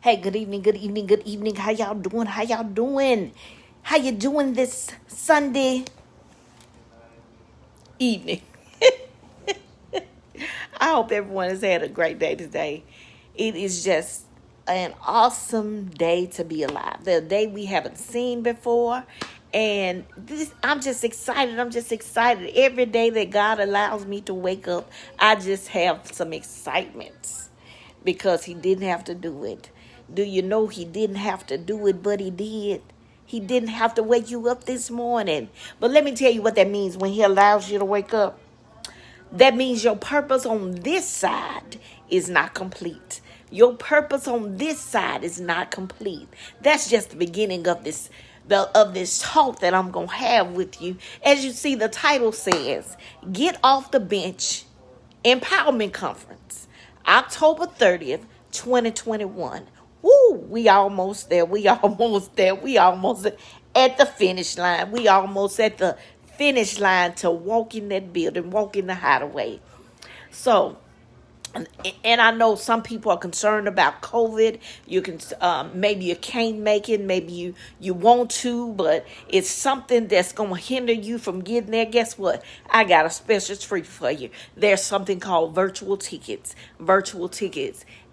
Hey, good evening, good evening, good evening. How y'all doing? How y'all doing? How you doing this Sunday evening? I hope everyone has had a great day today. It is just an awesome day to be alive. The day we haven't seen before. And I'm just excited. I'm just excited. Every day that God allows me to wake up, I just have some excitement because He didn't have to do it. Do you know He didn't have to do it, but He did? He didn't have to wake you up this morning. But let me tell you what that means when He allows you to wake up. That means your purpose on this side is not complete. Your purpose on this side is not complete. That's just the beginning of this talk that I'm going to have with you. As you see, the title says, Get Off the Bench Empowerment Conference, October 30th, 2021. Woo, we almost there. We almost there. We almost at the finish line. We almost at the finish line to walk in that building, walk in the hideaway. So, and I know some people are concerned about COVID. You can maybe you can't make it, maybe you want to, but it's something that's going to hinder you from getting there. Guess what? I got a special treat for you. There's something called virtual tickets.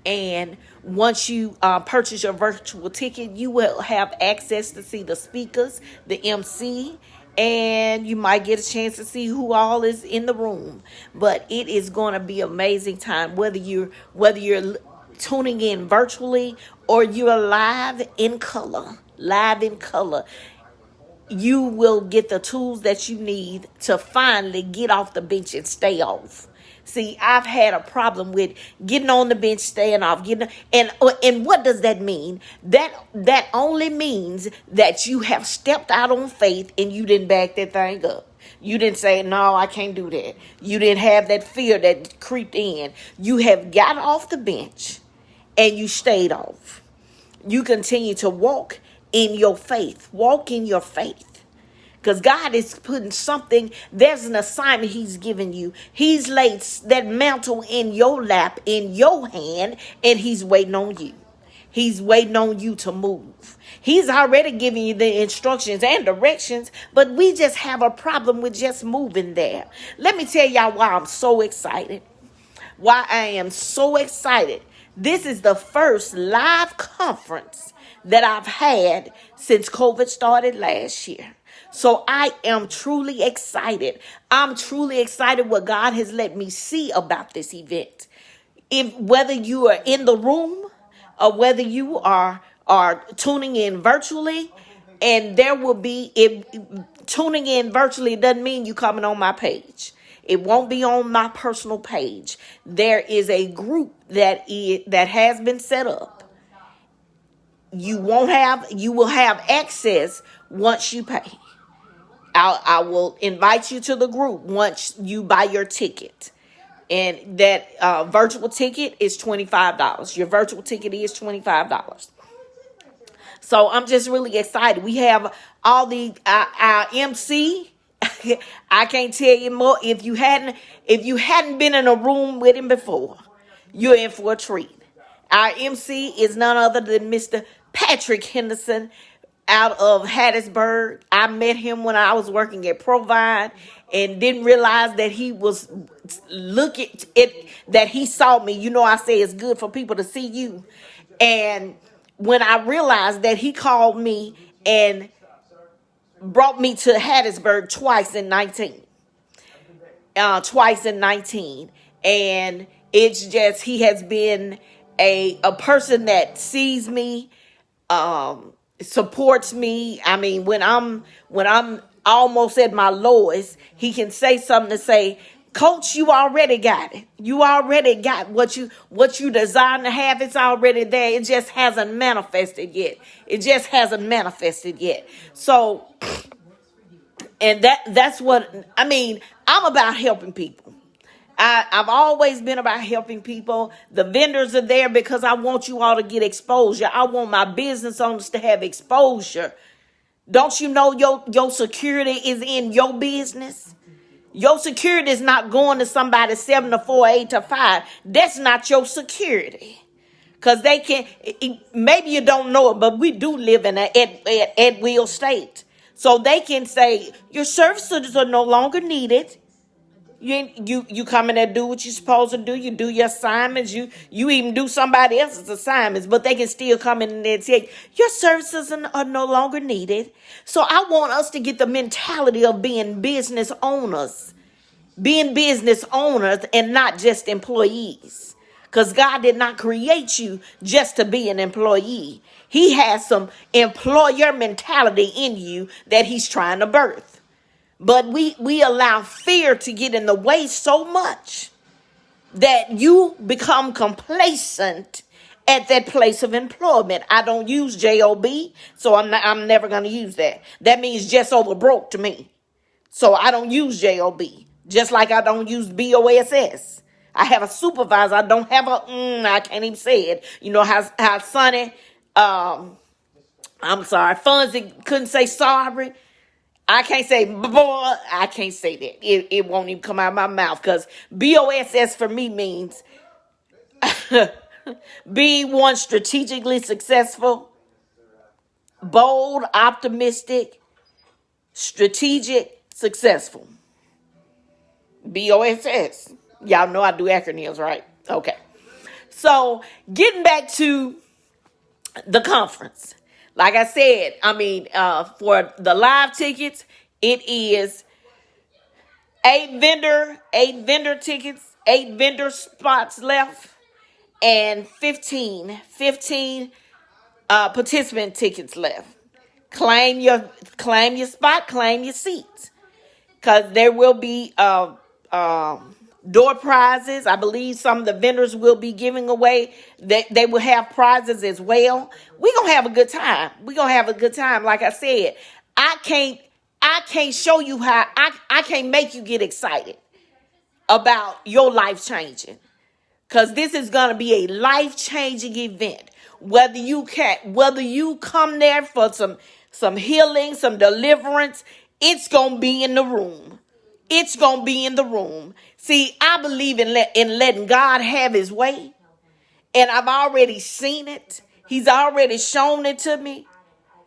And once you purchase your virtual ticket, you will have access to see the speakers, the MC, and you might get a chance to see who all is in the room. But it is going to be an amazing time, whether you're tuning in virtually or you're live in color. You will get the tools that you need to finally get off the bench and stay off. See, I've had a problem with getting on the bench, staying off, and what does that mean? That only means that you have stepped out on faith and you didn't back that thing up. You didn't say, no, I can't do that. You didn't have that fear that creeped in. You have got off the bench and you stayed off. You continue to walk in your faith. Walk in your faith. Because God is putting something, there's an assignment He's given you. He's laid that mantle in your lap, in your hand, and He's waiting on you. He's waiting on you to move. He's already giving you the instructions and directions, but we just have a problem with just moving there. Let me tell y'all why I'm so excited. Why I am so excited. This is the first live conference that I've had since COVID started last year. So I am truly excited. I'm truly excited what God has let me see about this event. Whether you are in the room or whether you are tuning in virtually, and there will be, if tuning in virtually doesn't mean you coming on my page. It won't be on my personal page. There is a group that has been set up. You will have access once you pay. I will invite you to the group once you buy your ticket. And that virtual ticket is $25. Your virtual ticket is $25. So I'm just really excited. We have all our MC. I can't tell you more. If you hadn't been in a room with him before, you're in for a treat. Our MC is none other than Mr. Patrick Henderson out of Hattiesburg. I met him when I was working at Provine and didn't realize that he was that he saw me. You know, I say it's good for people to see you. And when I realized that he called me and brought me to Hattiesburg twice in 19. And it's just, he has been a person that sees me, supports me. I mean, when I'm almost at my lowest, he can say something to say, Coach, you already got it. You already got what you desire to have. It's already there. It just hasn't manifested yet. So, and that's what I mean. I'm about helping people. I've always been about helping people. The vendors are there because I want you all to get exposure. I want my business owners to have exposure. Don't you know your security is in your business? Your security is not going to somebody 7 to 4, 8 to 5. That's not your security. Because they can, maybe you don't know it, but we do live in an at will state. So they can say, your services are no longer needed. You come in there, do what you're supposed to do. You do your assignments. You even do somebody else's assignments, but they can still come in there and say, your services are no longer needed. So I want us to get the mentality of being business owners and not just employees. Because God did not create you just to be an employee. He has some employer mentality in you that he's trying to birth. But we allow fear to get in the way so much that you become complacent at that place of employment. I don't use JOB, so I'm never going to use that. That means just over broke to me. So I don't use JOB, just like I don't use BOSS. I have a supervisor. I don't have I can't even say it. You know how Sonny, I'm sorry, Fonzie couldn't say sorry. I can't say boy. I can't say that. It won't even come out of my mouth because BOSS for me means be one strategically successful, bold, optimistic, strategic, successful. BOSS. Y'all know I do acronyms, right? Okay. So getting back to the conference. Like I said, for the live tickets, it is 8 vendor tickets, 8 vendor spots left, and 15 participant tickets left. Claim your spot, claim your seats, because there will be door prizes. I believe some of the vendors will be giving away. They will have prizes as well. We're going to have a good time. Like I said, I can't show you how, I can't make you get excited about your life changing. Because this is going to be a life changing event. Whether you come there for some healing, some deliverance, it's going to be in the room. It's going to be in the room. See, I believe in letting God have his way. And I've already seen it. He's already shown it to me.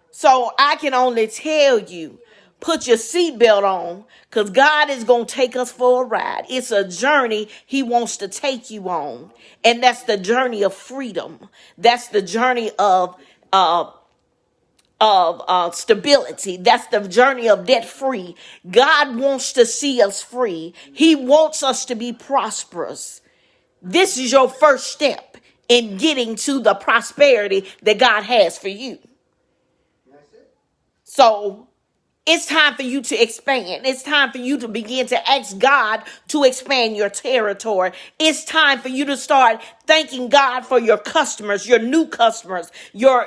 So I can only tell you, put your seatbelt on, because God is going to take us for a ride. It's a journey he wants to take you on. And that's the journey of freedom. That's the journey of stability. That's the journey of debt free. God wants to see us free. He wants us to be prosperous. This is your first step in getting to the prosperity that God has for you. So it's time for you to expand. It's time for you to begin to ask God to expand your territory. It's time for you to start thanking God for your customers, your new customers, your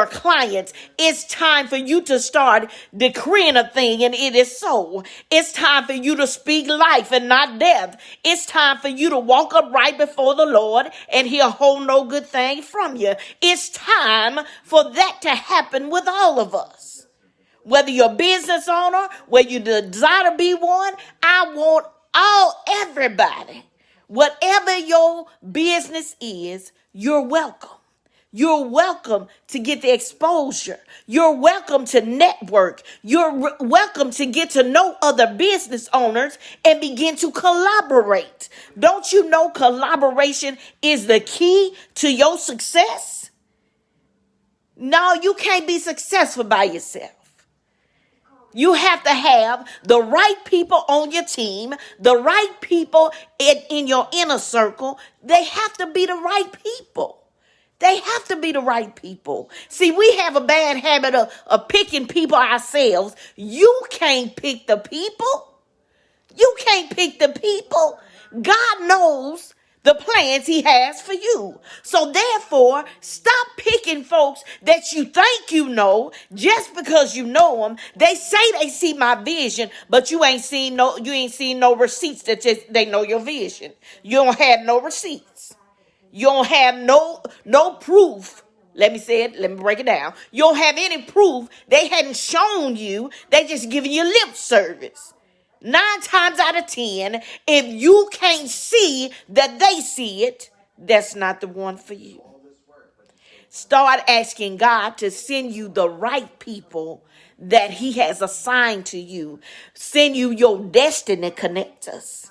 clients. It's time for you to start decreeing a thing and it is so. It's time for you to speak life and not death. It's time for you to walk upright before the Lord and he'll hold no good thing from you. It's time for that to happen with all of us. Whether you're a business owner, whether you desire to be one, I want everybody. Whatever your business is, you're welcome. You're welcome to get the exposure. You're welcome to network. You're welcome to get to know other business owners and begin to collaborate. Don't you know collaboration is the key to your success? No, you can't be successful by yourself. You have to have the right people on your team, the right people in your inner circle. They have to be the right people. They have to be the right people. See, we have a bad habit of picking people ourselves. You can't pick the people. You can't pick the people. God knows the plans he has for you. So therefore, stop picking folks that you think you know just because you know them. They say they see my vision, but you ain't seen no receipts that they know your vision. You don't have no receipts. You don't have no proof. Let me break it down. You don't have any proof. They hadn't shown you. They just giving you lip service. 9 times out of 10, if you can't see that they see it, that's not the one for you. Start asking God to send you the right people that he has assigned to you. Send you your destiny connectors.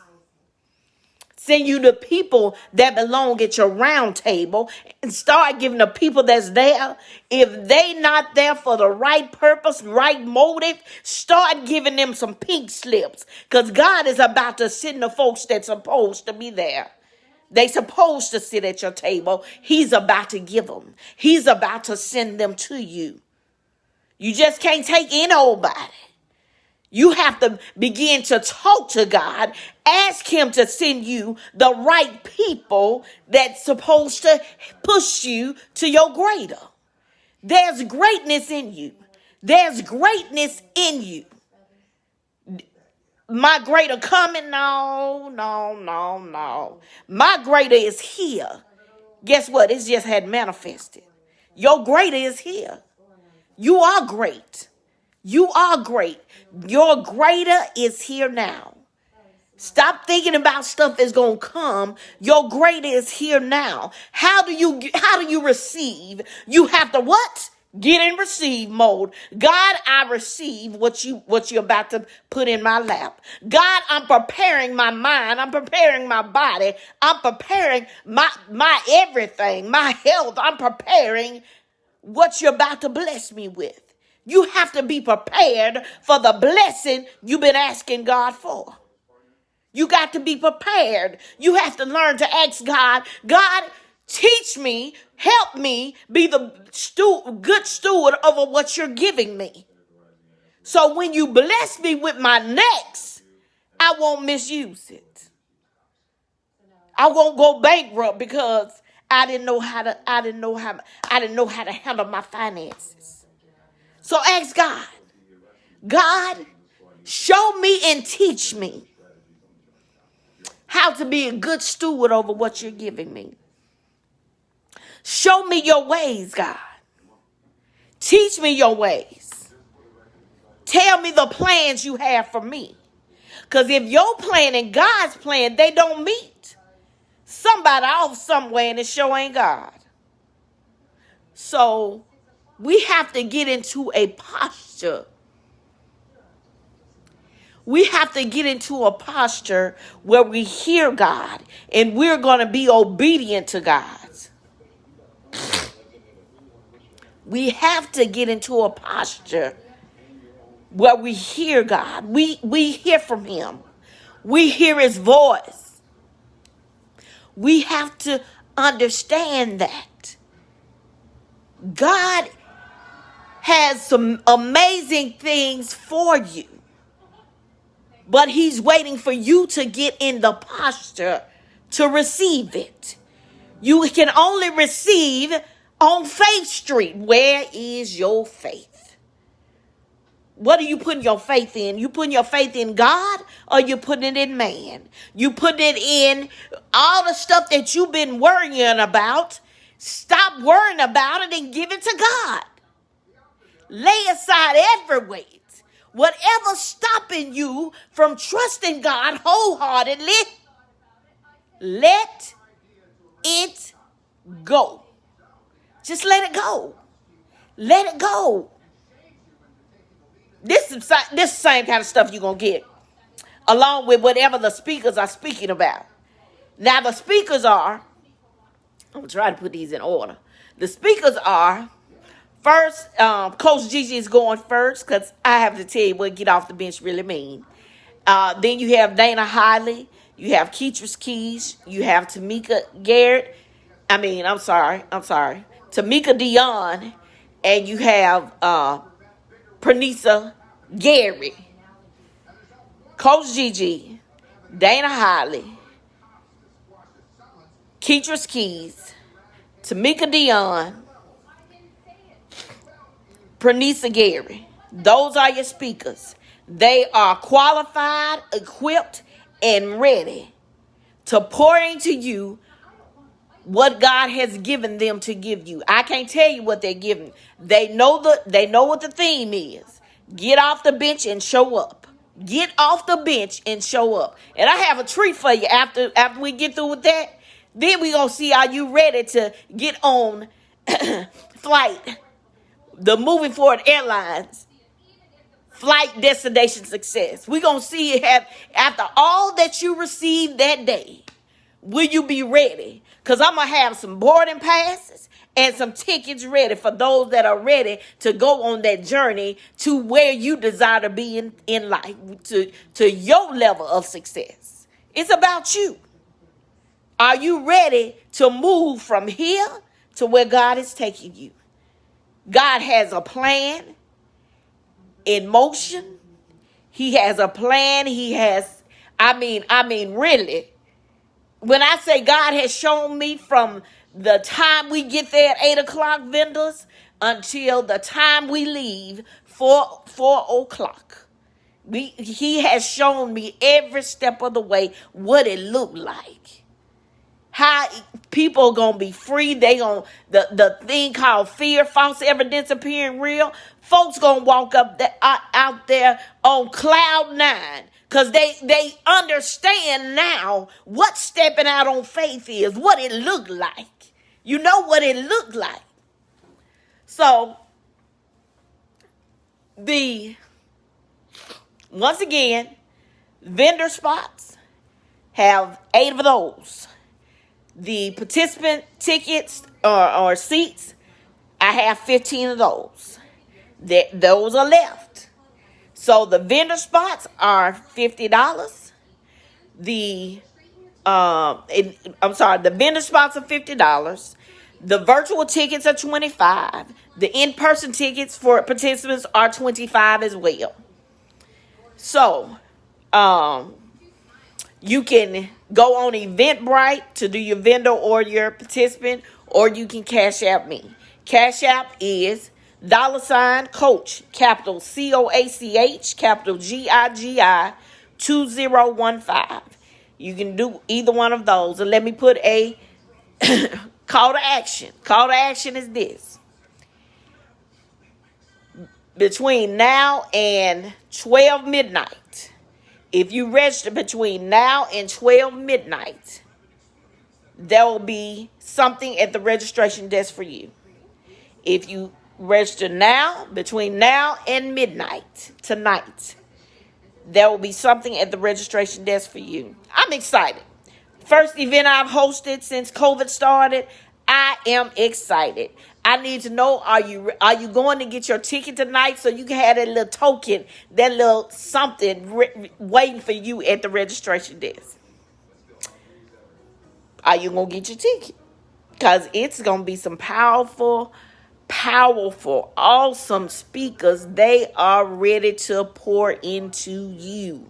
Send you the people that belong at your round table, and start giving the people that's there. If they not there for the right purpose, right motive, start giving them some pink slips. Because God is about to send the folks that's supposed to be there. They supposed to sit at your table. He's about to give them. He's about to send them to you. You just can't take in nobody. You have to begin to talk to God. Ask him to send you the right people that's supposed to push you to your greater. There's greatness in you. There's greatness in you. My greater coming? No. My greater is here. Guess what? It's just had manifested. Your greater is here. You are great. You are great. Your greater is here now. Stop thinking about stuff that's going to come. Your greater is here now. How do you receive? You have to what? Get in receive mode. God, I receive what you're about to put in my lap. God, I'm preparing my mind. I'm preparing my body. I'm preparing my everything, my health. I'm preparing what you're about to bless me with. You have to be prepared for the blessing you've been asking God for. You got to be prepared. You have to learn to ask God, God, teach me, help me be the good steward over what you're giving me. So when you bless me with my next, I won't misuse it. I won't go bankrupt because I didn't know how to handle my finances. So ask God, God, show me and teach me how to be a good steward over what you're giving me. Show me your ways, God. Teach me your ways. Tell me the plans you have for me. Because if your plan and God's plan, they don't meet, somebody off somewhere and it sure ain't God. So we have to get into a posture. We have to get into a posture where we hear God and we're going to be obedient to God. We have to get into a posture where we hear God. We hear from him. We hear his voice. We have to understand that God has some amazing things for you, but he's waiting for you to get in the posture to receive it. You can only receive on Faith Street. Where is your faith? What are you putting your faith in? You putting your faith in God, or you putting it in man? You putting it in all the stuff that you've been worrying about. Stop worrying about it and give it to God. Lay aside every weight. Whatever's stopping you from trusting God wholeheartedly, let it go. Just let it go. Let it go. This is the same kind of stuff you're going to get along with whatever the speakers are speaking about. Now, the speakers are, I'm going to try to put these in order. The speakers are, first, Coach Gigi is going first because I have to tell you what get off the bench really mean. Then you have Dana Hiley. You have Keatrice Keys. You have Tamika Garrett. Tamika Dion. And you have Pranisa Gary. Coach Gigi. Dana Hiley. Keatrice Keys. Tamika Dion. Pranisa Gary. Those are your speakers. They are qualified, equipped, and ready to pour into you what God has given them to give you. I can't tell you what they're giving. They know what the theme is. Get off the bench and show up. Get off the bench and show up. And I have a treat for you after we get through with that. Then we're going to see, are you ready to get on flight, the Moving Forward Airlines flight destination success. We're going to see it have, after all that you received that day, will you be ready? Because I'm going to have some boarding passes and some tickets ready for those that are ready to go on that journey to where you desire to be in life, to your level of success. It's about you. Are you ready to move from here to where God is taking you? God has a plan in motion. He has a plan. He has, I mean, really, when I say God has shown me from the time we get there at 8 o'clock, vendors, until the time we leave, 4 o'clock. He has shown me every step of the way what it looked like. How people gonna be free. They gonna, the thing called fear, false evidence appearing real. Folks gonna walk up out there on cloud 9 because they understand now what stepping out on faith is, what it looked like. You know what it looked like. So once again, vendor spots have 8 of those. The participant tickets or seats, I have 15 of those. Those are left. So the vendor spots are $50. The vendor spots are $50. The virtual tickets are $25. The in-person tickets for participants are $25 as well. So, you can go on Eventbrite to do your vendor or your participant, or you can Cash App me. Cash App is $Coach, capital COACH, capital GIGI 2015. You can do either one of those. And let me put a call to action. Call to action is this. Between now and 12 midnight, if you register between now and 12 midnight, there will be something at the registration desk for you. If you register now, between now and midnight tonight, there will be something at the registration desk for you. I'm excited. First event I've hosted since COVID started. I am excited. I need to know, are you going to get your ticket tonight so you can have that little token, that little something waiting for you at the registration desk? Are you going to get your ticket? Because it's going to be some powerful, awesome speakers. They are ready to pour into you.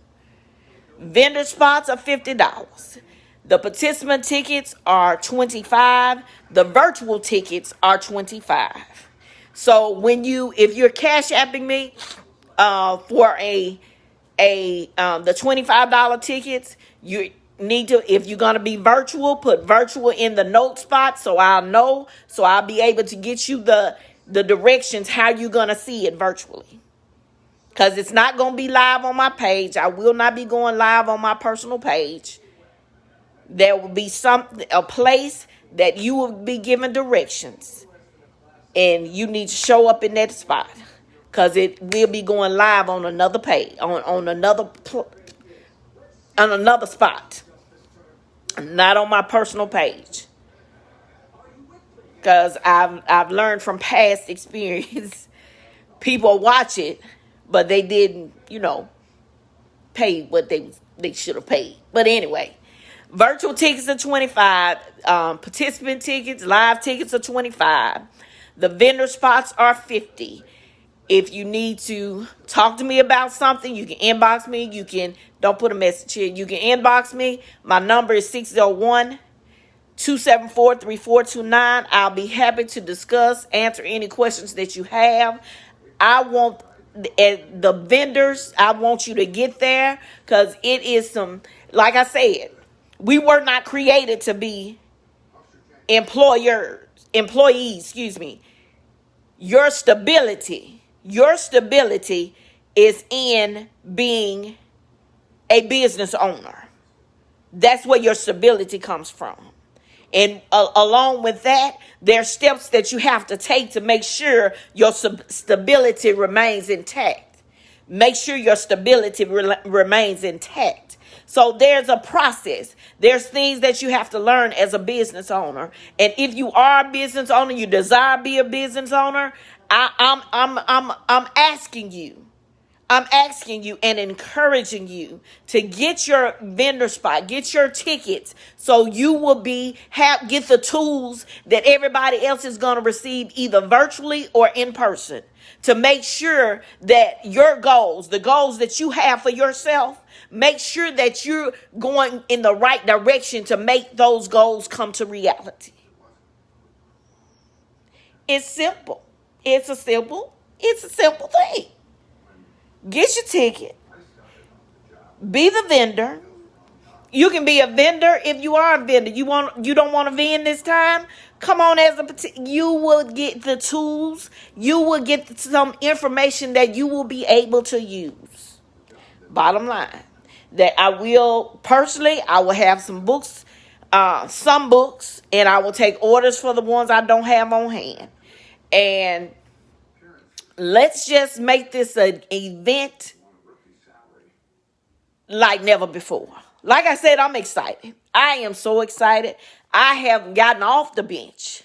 Vendor spots are $50. The participant tickets are $25. The virtual tickets are $25. So if you're Cash Apping me for the $25 tickets, you need to, if you're going to be virtual, put virtual in the note spot so I'll know, so I'll be able to get you the directions how you're going to see it virtually. Because it's not going to be live on my page. I will not be going live on my personal page. There will be a place that you will be given directions. And you need to show up in that spot. Because it will be going live on another page, on another spot. Not on my personal page. Because I've learned from past experience. People watch it, but they didn't, pay what they should have paid. But anyway, virtual tickets are $25. Participant tickets, live tickets are $25. The vendor spots are $50. If you need to talk to me about something, you can inbox me. Don't put a message here. You can inbox me. My number is 601-274-3429. I'll be happy to discuss, answer any questions that you have. I want the vendors, I want you to get there because it is like I said, we were not created to be employees, Your stability is in being a business owner. That's where your stability comes from. And along with that, there are steps that you have to take to make sure your stability remains intact. Make sure your stability remains intact. So there's a process. There's things that you have to learn as a business owner. And if you are a business owner, you desire to be a business owner, I'm asking you. I'm asking you and encouraging you to get your vendor spot, get your tickets, so you will get the tools that everybody else is going to receive either virtually or in person, to make sure that your goals, the goals that you have for yourself, make sure that you're going in the right direction to make those goals come to reality. It's simple. It's a simple thing. Get your ticket. Be the vendor. You can be a vendor if you are a vendor. You don't want to vend this time? Come on, you will get the tools. You will get some information that you will be able to use. Bottom line, that I will have some books, and I will take orders for the ones I don't have on hand. And let's just make this an event like never before. Like I said, I'm excited. I am so excited. I have gotten off the bench.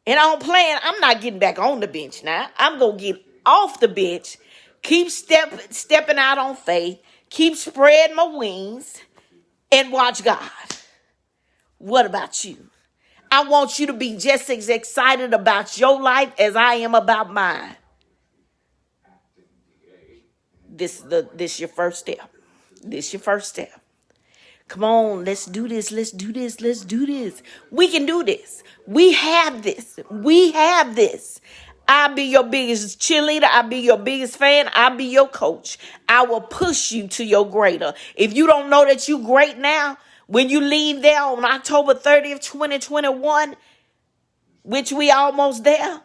And I'm not getting back on the bench now. I'm going to get off the bench. Keep stepping out on faith. Keep spreading my wings. And watch God. What about you? I want you to be just as excited about your life as I am about mine. This your first step. This your first step. Come on, let's do this. Let's do this. Let's do this. We can do this. We have this. We have this. I'll be your biggest cheerleader. I'll be your biggest fan. I'll be your coach. I will push you to your greater. If you don't know that you great now, when you leave there on October 30th, 2021, which we almost there,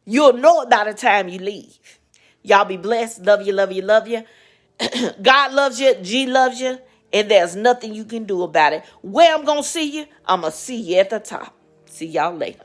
you'll know it by the time you leave. Y'all be blessed. Love you, love you, love you. God loves you. G loves you. And there's nothing you can do about it. Where I'm going to see you, I'm going to see you at the top. See y'all later.